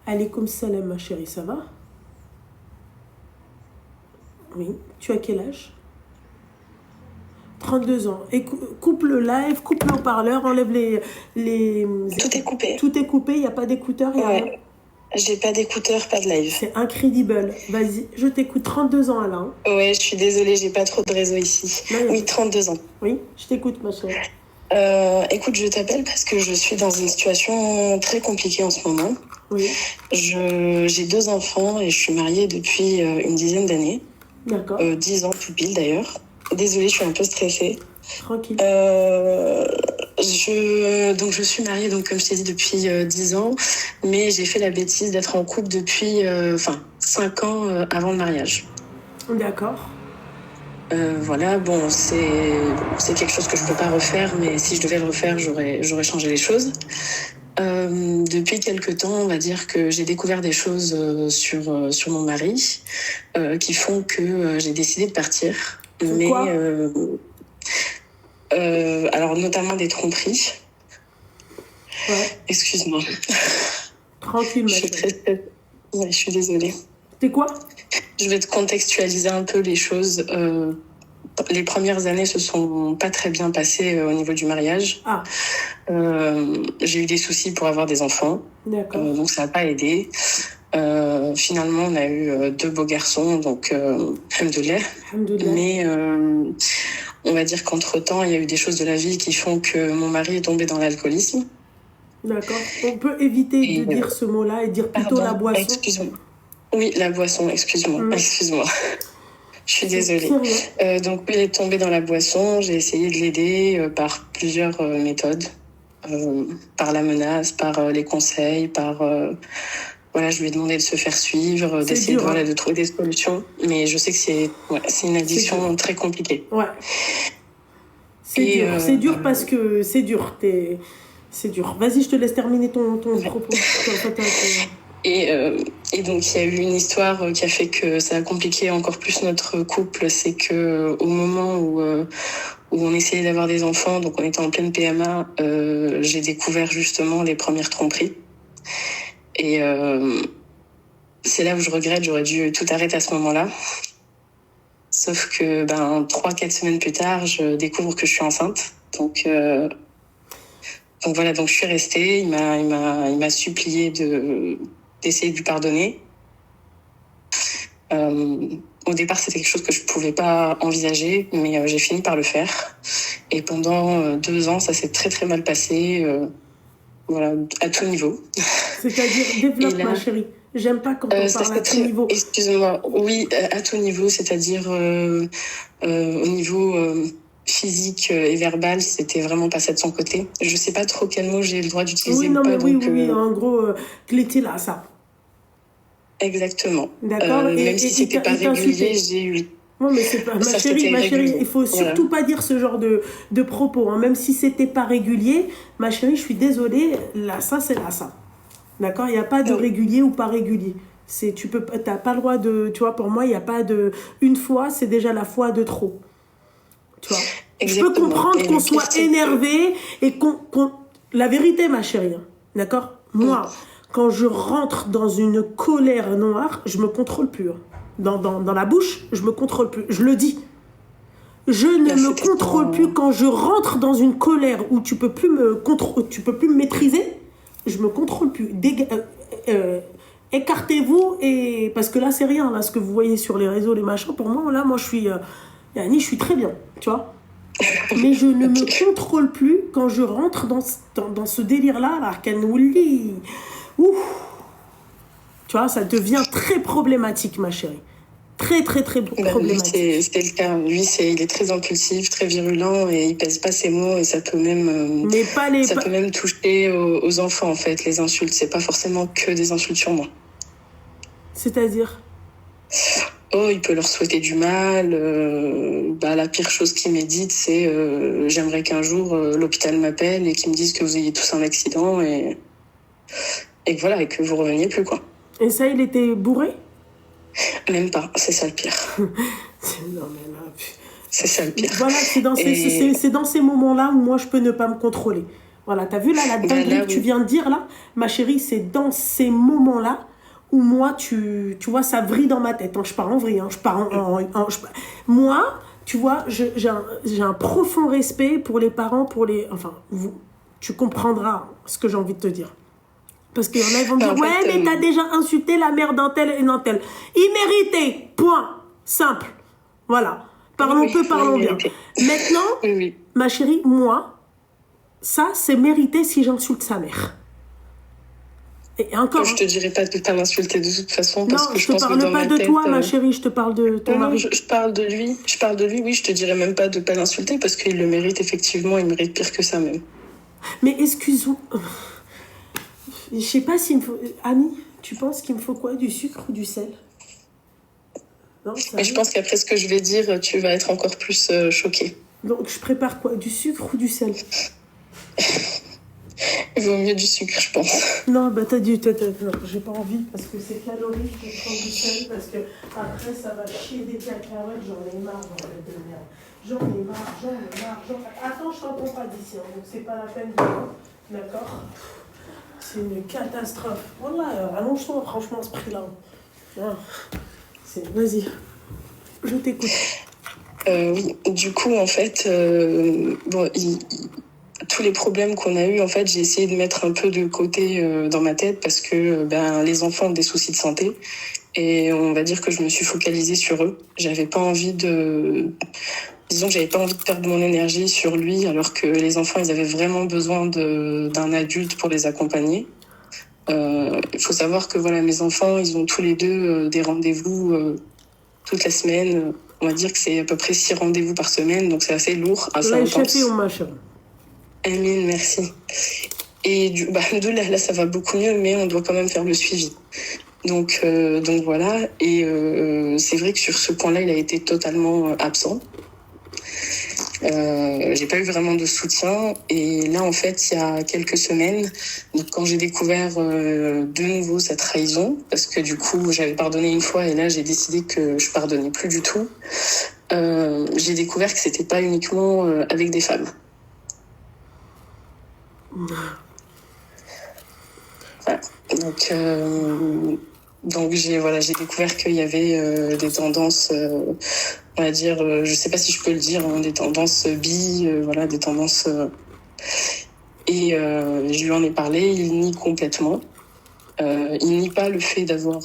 Alaykoum salam, ma chérie, ça va? Oui. Tu as quel âge? 32 ans. Et coupe le live, coupe le haut-parleur, enlève les... Tout est coupé. Tout est coupé, il n'y a pas d'écouteurs, il n'y a rien. J'ai pas d'écouteurs, pas de live. C'est incredible. Vas-y, je t'écoute. 32 ans, Alain. Ouais, je suis désolée, j'ai pas trop de réseau ici. Non, oui, 32 ans. Oui, je t'écoute, ma chérie. Écoute, je t'appelle parce que je suis dans une situation très compliquée en ce moment. Oui. J'ai 2 enfants et je suis mariée depuis une dizaine d'années. D'accord. 10 ans tout pile d'ailleurs. Désolée, je suis un peu stressée. Tranquille. Donc je suis mariée, donc comme je t'ai dit, depuis 10 ans, mais j'ai fait la bêtise d'être en couple depuis 5 ans avant le mariage. D'accord. Voilà, bon, c'est quelque chose que je peux pas refaire, mais si je devais le refaire, j'aurais changé les choses. Depuis quelques temps, on va dire que j'ai découvert des choses sur mon mari qui font que j'ai décidé de partir. Mais quoi alors notamment des tromperies. Ouais. Excuse-moi. Tranquille, ma chérie. Ouais, je suis désolée. T'es quoi? Je vais te contextualiser un peu les choses. Les premières années se sont pas très bien passées au niveau du mariage. Ah. J'ai eu des soucis pour avoir des enfants. D'accord. Donc ça n'a pas aidé. Finalement, on a eu 2 beaux garçons, donc alhamdoulilah. Mais on va dire qu'entre-temps, il y a eu des choses de la vie qui font que mon mari est tombé dans l'alcoolisme. D'accord. On peut éviter de dire ce mot-là et dire plutôt la boisson. Excuse-moi. Oui, la boisson, excuse-moi. Excuse-moi. Je suis désolée. Donc, il est tombé dans la boisson. J'ai essayé de l'aider par plusieurs méthodes. Par la menace, par les conseils, voilà, je lui ai demandé de se faire suivre, d'essayer de trouver des solutions. Mais je sais que c'est une addiction très compliquée. Ouais. C'est dur parce que c'est dur. C'est dur. Vas-y, je te laisse terminer ton propos. Et donc, il y a eu une histoire qui a fait que ça a compliqué encore plus notre couple. C'est que au moment où on essayait d'avoir des enfants, donc on était en pleine PMA, j'ai découvert justement les premières tromperies. Et c'est là où je regrette, j'aurais dû tout arrêter à ce moment-là. Sauf que 3-4 semaines plus tard, je découvre que je suis enceinte. Donc voilà, donc je suis restée. Il m'a supplié d'essayer de lui pardonner. Au départ, c'était quelque chose que je pouvais pas envisager, mais j'ai fini par le faire. Et pendant 2 ans, ça s'est très très mal passé. Voilà, à tout niveau. C'est-à-dire, développe ma chérie. J'aime pas quand on parle à tout niveau. Excuse-moi, oui, à tout niveau, c'est-à-dire au niveau physique et verbal, c'était vraiment pas ça de son côté. Je sais pas trop quel mot j'ai le droit d'utiliser. Oui, non, mais oui, en gros, clété là, ça. Exactement. D'accord. Même si c'était pas régulier, j'ai eu... Non, mais c'est pas... Ma chérie, il faut surtout pas dire ce genre de propos. Hein. Même si c'était pas régulier, ma chérie, je suis désolée, là, ça, c'est là, ça. D'accord. Il n'y a pas de régulier ou pas régulier. T'as pas le droit de... Tu vois, pour moi, il n'y a pas de... Une fois, c'est déjà la fois de trop. Tu vois. Exactement. Je peux comprendre qu'on soit énervé et qu'on... La vérité, ma chérie. Hein. D'accord. Moi, quand je rentre dans une colère noire, je me contrôle plus. Hein. Dans la bouche, je me contrôle plus. Je le dis. Je ne me contrôle plus quand je rentre dans une colère où tu peux plus me maîtriser. Je me contrôle plus. Écartez-vous et parce que là c'est rien là ce que vous voyez sur les réseaux, les machins. Pour moi là, je suis très bien, tu vois. Mais je ne me contrôle plus quand je rentre dans ce délire là. Ouf. Tu vois, ça devient très problématique, ma chérie. Très, très, très problématique. C'est le cas. Lui, il est très impulsif, très virulent et il pèse pas ses mots et ça peut même, peut même toucher aux enfants, en fait, les insultes. C'est pas forcément que des insultes sur moi. C'est-à-dire ? Oh, il peut leur souhaiter du mal. La pire chose qu'il médite, c'est j'aimerais qu'un jour l'hôpital m'appelle et qu'ils me disent que vous ayez tous un accident et voilà, et que vous reveniez plus, quoi. Et ça, il était bourré ? Même pas, c'est ça le pire. Non, mais là... C'est ça le pire. Voilà, c'est dans ces moments-là où moi, je peux ne pas me contrôler. Voilà, t'as vu là, la dinguerie que tu viens de dire là, ma chérie, c'est dans ces moments-là où moi, tu vois, ça vrille dans ma tête. Hein. Je pars en vrille, hein. Je pars Moi, tu vois, j'ai un profond respect pour les parents, pour les... Enfin, tu comprendras ce que j'ai envie de te dire. Parce qu'il y en a, ils vont me dire, ouais, mais t'as déjà insulté la mère d'un tel et d'un tel. Il méritait, point, simple. Voilà. Parlons peu, parlons bien. Maintenant, ma chérie, moi, ça, c'est mérité si j'insulte sa mère. Et encore... Je te dirais pas de pas l'insulter de toute façon, parce que je pense que dans ma tête... Non, je te parle pas de toi, ma chérie, je te parle de ton mari. Je parle de lui. Je parle de lui, oui, je te dirais même pas de pas l'insulter, parce qu'il le mérite effectivement, il mérite pire que ça même. Mais excuse-moi... Je sais pas s'il me faut... Ami, tu penses qu'il me faut quoi? Du sucre ou du sel? Non, et je pense qu'après ce que je vais dire, tu vas être encore plus choquée. Donc, je prépare quoi? Du sucre ou du sel? Il vaut mieux du sucre, je pense. Non, bah non, j'ai pas envie parce que c'est calorique de prendre du sel parce que après ça va chier des cacahuètes, j'en ai marre de merde. J'en ai marre. Attends, je t'entends pas d'ici, hein, donc c'est pas la peine de... D'accord? C'est une catastrophe. Voilà, allonge-toi franchement à ce prix-là. Ah, vas-y, je t'écoute. Oui, du coup, en fait, tous les problèmes qu'on a eus, en fait, j'ai essayé de mettre un peu de côté dans ma tête parce que les enfants ont des soucis de santé et on va dire que je me suis focalisée sur eux. J'avais pas envie de perdre mon énergie sur lui alors que les enfants, ils avaient vraiment besoin d'un adulte pour les accompagner. Il faut savoir que voilà, mes enfants, ils ont tous les deux des rendez-vous toute la semaine. On va dire que c'est à peu près 6 rendez-vous par semaine, donc c'est assez lourd, assez intense. Amine, merci. Et là, ça va beaucoup mieux, mais on doit quand même faire le suivi. Donc voilà. Et c'est vrai que sur ce point-là, il a été totalement absent. J'ai pas eu vraiment de soutien. Et là, en fait, il y a quelques semaines, donc quand j'ai découvert de nouveau sa trahison, parce que du coup, j'avais pardonné une fois et là, j'ai décidé que je pardonnais plus du tout. J'ai découvert que c'était pas uniquement avec des femmes. Voilà. Donc j'ai découvert qu'il y avait des tendances, on va dire, je sais pas si je peux le dire, hein, des tendances des tendances. Et je lui en ai parlé, il nie complètement. Il nie pas le fait d'avoir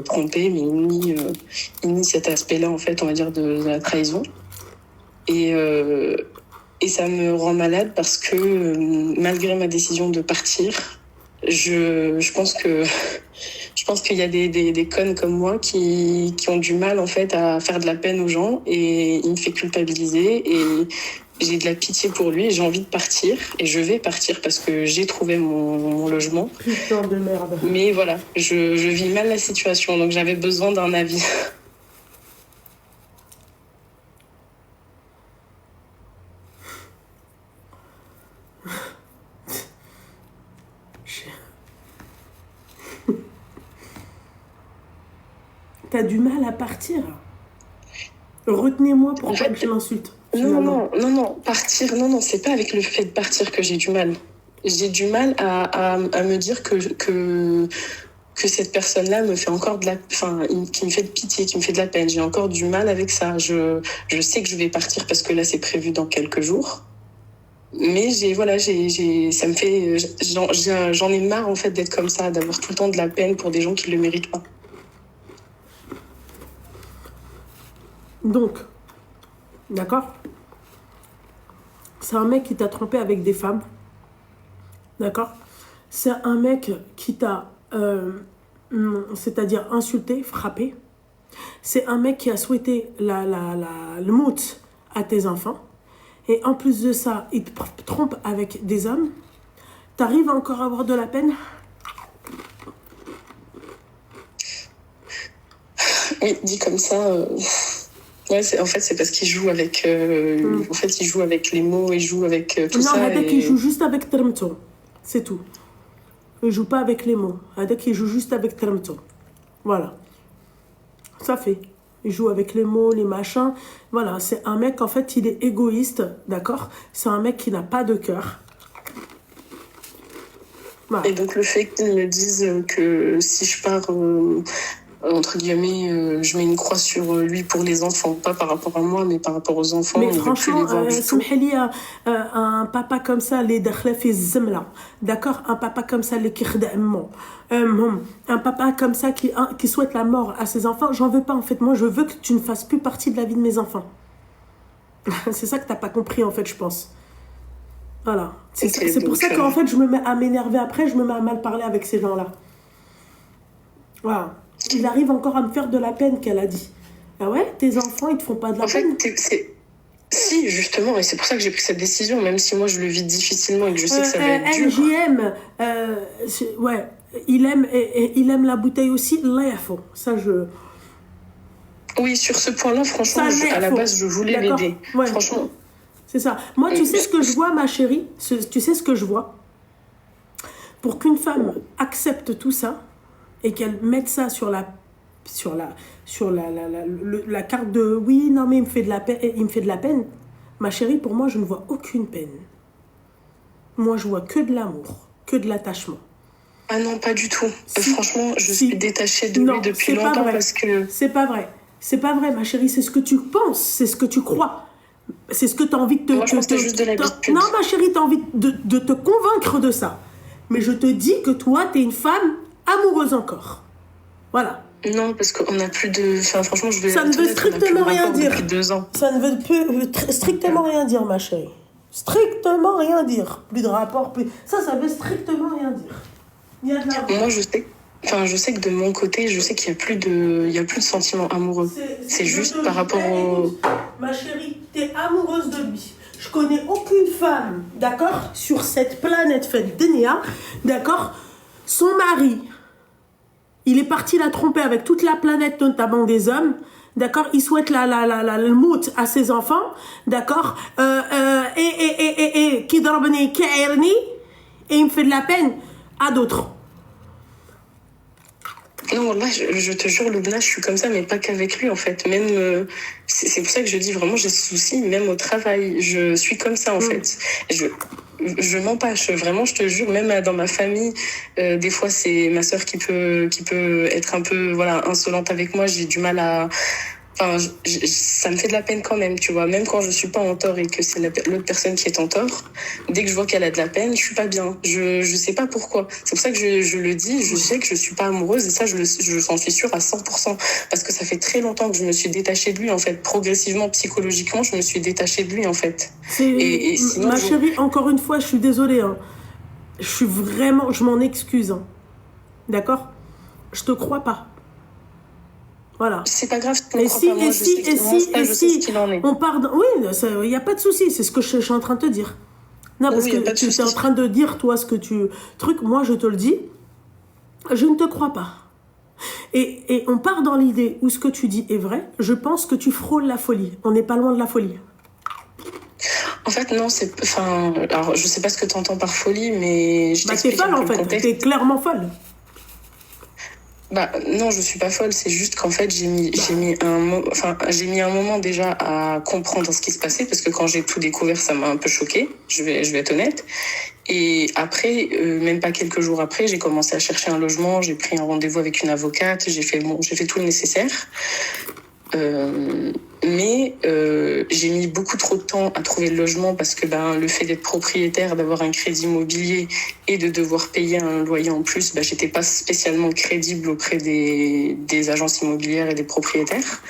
trompé, mais il nie cet aspect-là, en fait, on va dire, de la trahison. Et ça me rend malade parce que malgré ma décision de partir, je pense qu'il y a des connes comme moi qui ont du mal en fait à faire de la peine aux gens et il me fait culpabiliser et j'ai de la pitié pour lui et j'ai envie de partir et je vais partir parce que j'ai trouvé mon logement. Putain de merde. Mais voilà, je vis mal la situation donc j'avais besoin d'un avis. T'as du mal à partir. Retenez-moi pour que je l'insulte. Non, partir, non, c'est pas avec le fait de partir que j'ai du mal. J'ai du mal à me dire que cette personne-là me fait encore qui me fait de pitié, qui me fait de la peine. J'ai encore du mal avec ça. Je sais que je vais partir parce que là, c'est prévu dans quelques jours. Mais ça me fait, j'en ai marre en fait d'être comme ça, d'avoir tout le temps de la peine pour des gens qui le méritent pas. Donc, d'accord? C'est un mec qui t'a trompé avec des femmes. D'accord? C'est un mec qui t'a, c'est-à-dire insulté, frappé. C'est un mec qui a souhaité le maut à tes enfants. Et en plus de ça, il te trompe avec des hommes. T'arrives encore à avoir de la peine? Oui, dit comme ça... Ouais, c'est parce qu'il joue avec... En fait, il joue avec les mots, il joue avec tout ça. Non, Hadek, il joue juste avec Termto. C'est tout. Il joue pas avec les mots. Hadek, il joue juste avec Termto. Voilà. Ça fait. Il joue avec les mots, les machins. Voilà, c'est un mec, en fait, il est égoïste, d'accord? C'est un mec qui n'a pas de cœur. Voilà. Et donc le fait qu'ils me disent que si je pars, entre guillemets, je mets une croix sur lui pour les enfants, pas par rapport à moi, mais par rapport aux enfants. Mais franchement, un papa comme ça, les d'accord, un papa comme ça, les un papa comme ça qui souhaite la mort à ses enfants, j'en veux pas en fait. Moi, je veux que tu ne fasses plus partie de la vie de mes enfants. C'est ça que t'as pas compris en fait, je pense. Voilà. C'est pour ça qu'en fait, je me mets à m'énerver après, je me mets à mal parler avec ces gens-là. Voilà. Il arrive encore à me faire de la peine, qu'elle a dit. Ah ouais, tes enfants, ils te font pas de la peine. Si, justement, et c'est pour ça que j'ai pris cette décision, même si moi je le vis difficilement et que je sais que ça va être dur. JM, ouais, il aime la bouteille aussi, là, il faut. Ça, je... Oui, sur ce point-là, franchement, à la base, je voulais l'aider. Ouais. Franchement. C'est ça. Moi, tu sais ce que je vois, ma chérie, tu sais ce que je vois. Pour qu'une femme accepte tout ça, et qu'elle mette ça sur la carte de oui, non mais il me fait de la peine. Ma chérie, pour moi, je ne vois aucune peine. Moi, je vois que de l'amour, que de l'attachement. Ah non, pas du tout. Franchement, je suis détachée de lui depuis longtemps parce que... C'est pas vrai. C'est pas vrai, ma chérie. C'est ce que tu penses, c'est ce que tu crois. C'est ce que tu as envie de te... Moi, je pense que c'est juste de l'habitude. Non, ma chérie, tu as envie de te convaincre de ça. Mais je te dis que toi, tu es une femme amoureuse encore. Voilà. Non, parce qu'on n'a plus de... Enfin, franchement, je vais... Ça ne veut strictement rien dire. Depuis 2 ans. Ça ne veut strictement rien dire, ma chérie. Strictement rien dire. Plus de rapport, plus... Ça veut strictement rien dire. Il y a de la... Moi, je sais que de mon côté, je sais qu'il n'y a plus de sentiments amoureux. C'est juste par rapport au... Ma chérie, t'es amoureuse de lui. Je connais aucune femme, d'accord, sur cette planète faite d'Énéa, d'accord, son mari, il est parti la tromper avec toute la planète, notamment des hommes, d'accord, il souhaite le mout à ses enfants, d'accord, et il me fait de la peine à d'autres. Non, là, je te jure, Loubna, je suis comme ça, mais pas qu'avec lui, en fait. Même, c'est pour ça que je dis vraiment, j'ai ce souci, même au travail. Je suis comme ça, en fait. Je m'en passe, vraiment, je te jure, même dans ma famille, des fois, c'est ma sœur qui peut être un peu, voilà, insolente avec moi. J'ai du mal à... Enfin, ça me fait de la peine quand même, tu vois. Même quand je suis pas en tort et que c'est l'autre personne qui est en tort, dès que je vois qu'elle a de la peine, je suis pas bien. Je sais pas pourquoi. C'est pour ça que je le dis. Je sais que je suis pas amoureuse et ça, je s'en suis sûre à 100%. Parce que ça fait très longtemps que je me suis détachée de lui, en fait. Progressivement, psychologiquement, je me suis détachée de lui, en fait. Et sinon, ma chérie, encore une fois, je suis désolée. Hein. Je m'en excuse. Hein. D'accord ? Je te crois pas. Voilà. C'est pas grave, et si on part dans... Oui, il n'y a pas de souci, c'est ce que je suis en train de te dire. Non, parce que tu es en train de dire, toi, ce que tu... moi, je te le dis, je ne te crois pas. Et on part dans l'idée où ce que tu dis est vrai, je pense que tu frôles la folie. On n'est pas loin de la folie. En fait, non, c'est... Enfin, alors, je sais pas ce que tu entends par folie, mais... t'es folle, en fait. T'es clairement folle. Non, je suis pas folle, c'est juste qu'en fait, j'ai mis un moment déjà à comprendre ce qui se passait, parce que quand j'ai tout découvert, ça m'a un peu choquée, je vais être honnête. Et après, même pas quelques jours après, j'ai commencé à chercher un logement, j'ai pris un rendez-vous avec une avocate, j'ai fait tout le nécessaire. Mais j'ai mis beaucoup trop de temps à trouver le logement parce que le fait d'être propriétaire, d'avoir un crédit immobilier et de devoir payer un loyer en plus, j'étais pas spécialement crédible auprès des agences immobilières et des propriétaires.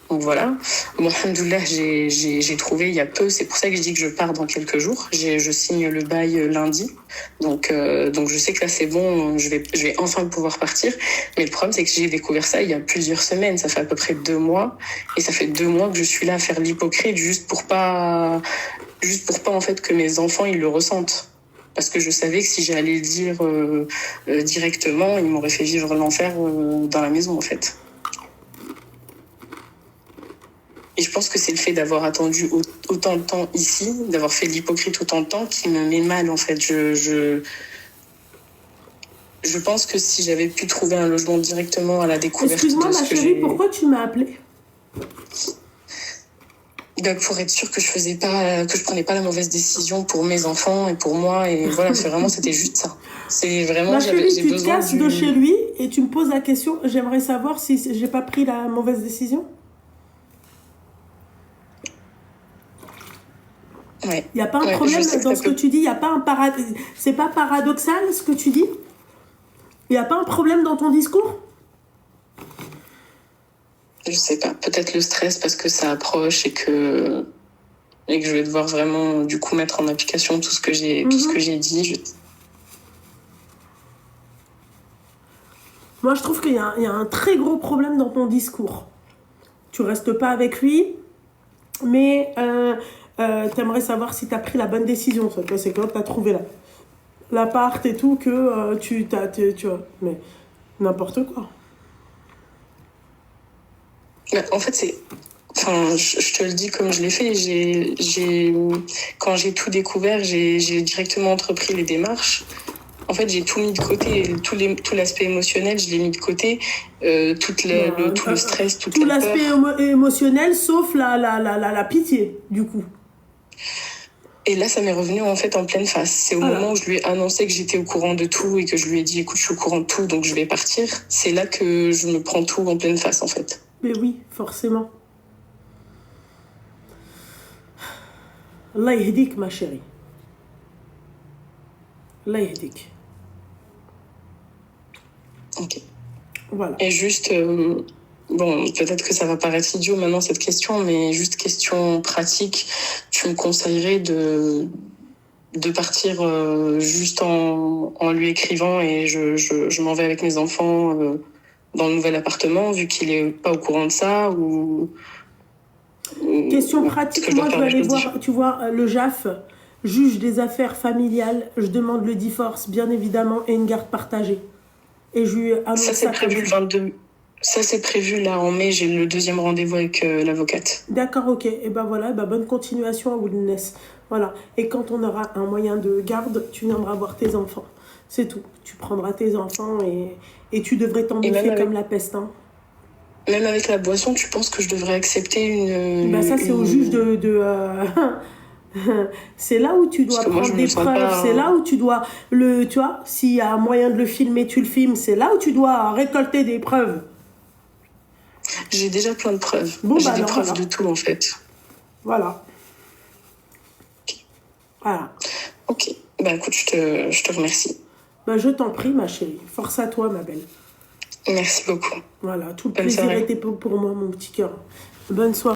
Donc voilà. Bon, alhamdoulilah, j'ai trouvé il y a peu. C'est pour ça que je dis que je pars dans quelques jours. Je signe le bail lundi. Donc je sais que là c'est bon. Je vais enfin pouvoir partir. Mais le problème c'est que j'ai découvert ça il y a plusieurs semaines. Ça fait à peu près 2 mois. Et ça fait 2 mois que je suis là à faire l'hypocrite juste pour pas en fait que mes enfants ils le ressentent. Parce que je savais que si j'allais le dire directement, ils m'auraient fait vivre l'enfer dans la maison en fait. Et je pense que c'est le fait d'avoir attendu autant de temps ici, d'avoir fait l'hypocrite autant de temps qui me met mal en fait. Je pense que si j'avais pu trouver un logement directement à la découverte... Excuse-moi ma chérie, pourquoi tu m'as appelée ? bah, pour être sûre que je prenais pas la mauvaise décision pour mes enfants et pour moi. Et voilà, c'était juste ça. C'est vraiment, Ma chérie, j'ai tu te besoin casses de chez lui et tu me poses la question. J'aimerais savoir si j'ai pas pris la mauvaise décision. Ouais. Il n'y a pas un problème dans ce que tu dis. Il y a pas c'est pas paradoxal ce que tu dis. Il n'y a pas un problème dans ton discours. Je sais pas. Peut-être le stress parce que ça approche et que je vais devoir vraiment du coup mettre en application tout ce que j'ai dit. Moi, je trouve qu'il y a un très gros problème dans ton discours. Tu restes pas avec lui, mais t'aimerais savoir si t'as pris la bonne décision. C'est quand t'as trouvé l'appart et tout que tu vois, mais n'importe quoi. En fait, je te le dis comme je l'ai fait. Quand j'ai tout découvert, j'ai directement entrepris les démarches. En fait, j'ai tout mis de côté, tout l'aspect émotionnel, je l'ai mis de côté, tout le stress, toute la peur. Tout l'aspect émotionnel, sauf la pitié, du coup. Et là, ça m'est revenu en fait en pleine face. C'est au moment où je lui ai annoncé que j'étais au courant de tout et que je lui ai dit, écoute, je suis au courant de tout, donc je vais partir. C'est là que je me prends tout en pleine face, en fait. Mais oui, forcément. Allah yahdik, ma chérie. Allah yahdik. Ok. Voilà. Et juste, peut-être que ça va paraître idiot maintenant cette question, mais juste question pratique, tu me conseillerais de partir juste en lui écrivant et je m'en vais avec mes enfants dans le nouvel appartement vu qu'il est pas au courant de ça ou question pratique, moi je vais aller voir, tu vois, le JAF, juge des affaires familiales, je demande le divorce bien évidemment et une garde partagée. Et je lui annonce ça. C'est prévu le 22. Ça, c'est prévu là en mai. J'ai le deuxième rendez-vous avec l'avocate. D'accord, ok. Et ben voilà, bonne continuation à Wilderness. Voilà. Et quand on aura un moyen de garde, tu viendras voir tes enfants. C'est tout. Tu prendras tes enfants et tu devrais t'en méfier comme la peste. Hein. Même avec la boisson, tu penses que je devrais accepter une... ça, c'est au juge c'est là où tu dois prendre des preuves, c'est là où tu dois tu vois, s'il y a moyen de le filmer, tu le filmes, c'est là où tu dois récolter des preuves. J'ai déjà plein de preuves. J'ai des preuves de tout en fait. Voilà. Voilà. Ok. Écoute, je te remercie. Je t'en prie, ma chérie. Force à toi, ma belle. Merci beaucoup. Voilà, tout le plaisir était pour moi, mon petit cœur. Bonne soirée.